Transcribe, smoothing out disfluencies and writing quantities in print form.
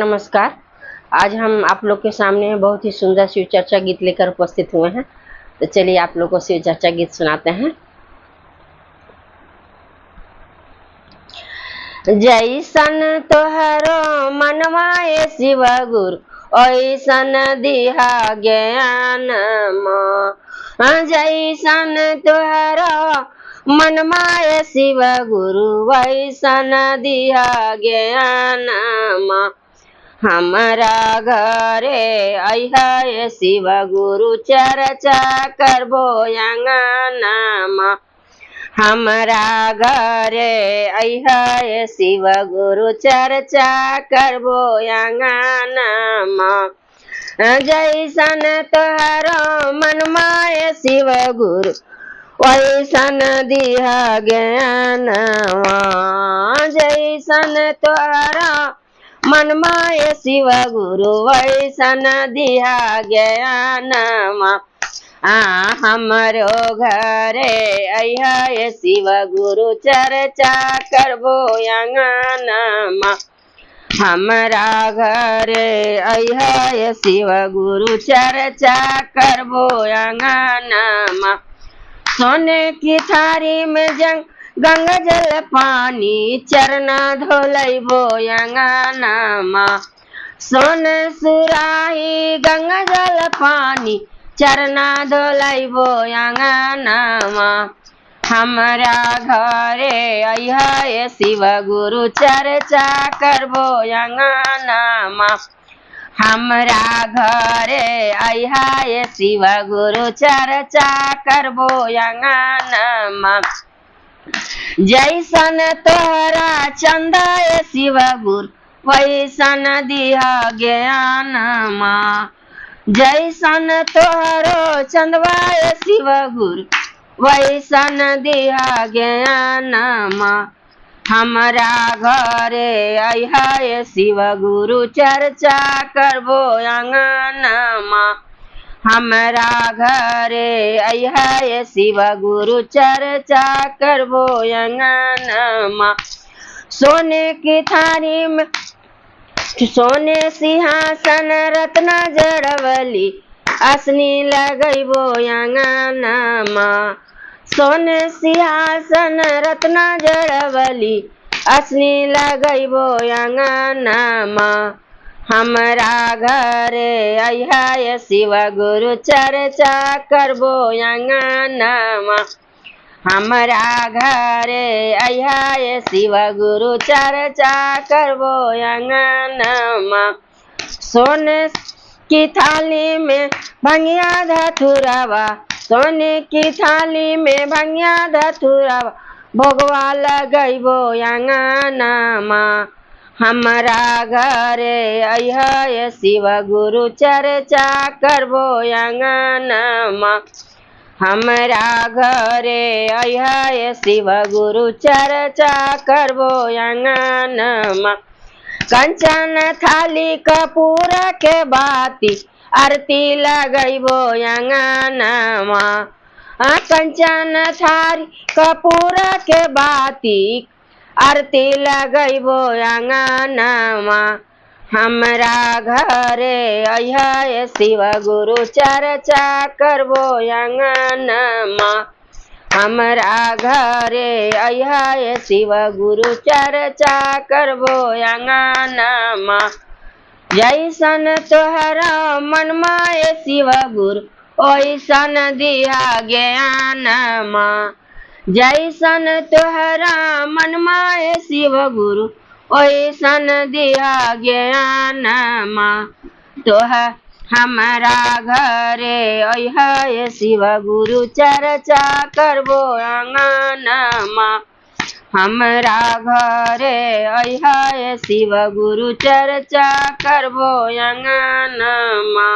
नमस्कार। आज हम आप लोग के सामने बहुत ही सुंदर शिव चर्चा गीत लेकर उपस्थित हुए हैं। तो चलिए आप लोग को शिव चर्चा गीत सुनाते हैं। जैसन तोहरो मनवाए शिव गुरु ओइसन दिहा ज्ञान जैसन तोहरो मनवाए शिव गुरु वैसन दिहा ज्ञान हमारा घरे अइहा शिव गुरु चर्चा करबो अंगनामा हमारा घरे अइहा शिव गुरु चर्चा करबो अंगनामा जैसन तोहरो मनमाए शिव गुरु वैसन दिहा ज्ञानवा जैसन तोहरा मनमाय शिव गुरु वैसन दिहा ज्ञानमा हमरो घरे अइहा शिव गुरु चर्चा करबो अंगनामा हमरा घरे अइहा शिव गुरु चर्चा करबो अंगनामा सोने की थारी में गंगा जल पानी चरना धोलैबो अंगनामा सोन सुराही गंगा जल पानी चरना धोलैबो अंगनामा हमरा घरे अइहा शिव गुरु चर्चा करबो अंगनामा हमरा घरे अइहा शिव गुरु चर्चा करबो अंगनामा जैसन तोहरा चंदा शिव गुरु वैसन दिहा ज्ञानमा जैसन तोहरो चंदवा शिव गुरु वैसन दिहा ज्ञानमा हमरा घरे अइहा शिव गुरु चर्चा करबो अंगनामा हमरा घरे अइहा शिव गुरु चर्चा करबो अंगनामा सोने की थारी में सोने सिंहासन रत्न जड़वली असनी लगैबो अंगनामा सोने सिंहासन रत्न जड़वली असनी लगैबो अंगनामा हमरा घरे अइहा शिव गुरु चर्चा करबो अंगनामा हमरा घरे अइहा शिव गुरु चर्चा करबो अंगनामा सोने की थाली में भंगिया धतुरवा सोने की थाली में भंगिया धतुरवा भोगवा लगैबो अंगनामा हमरा घरे अइहा शिव गुरु चर्चा करबो अंगनामा हमरा घरे अइहा शिव गुरु चर्चा करबो अंगनामा कंचन थाली कपूर के बाती आरती लगैबो अंगनामा कंचन थाली कपूर के बाती आरती लगैबो अंगनामा हमरा घरे अइहा शिव गुरु चर्चा करबो अंगनामा हमरा घरे अइहा शिव गुरु चर्चा करबो अंगनामा जैसन तोहरा मनमाय शिव गुरु ओइसन दिहा ज्ञानमा जैसन तोहरा मनमाय शिव गुरु ओइसन दिहा ज्ञानमा तोह हमरा घरे अइहा शिव गुरु चर्चा करबो अंगनामा हमरा घरे अइहा शिव गुरु चर्चा करबो अंगनामा।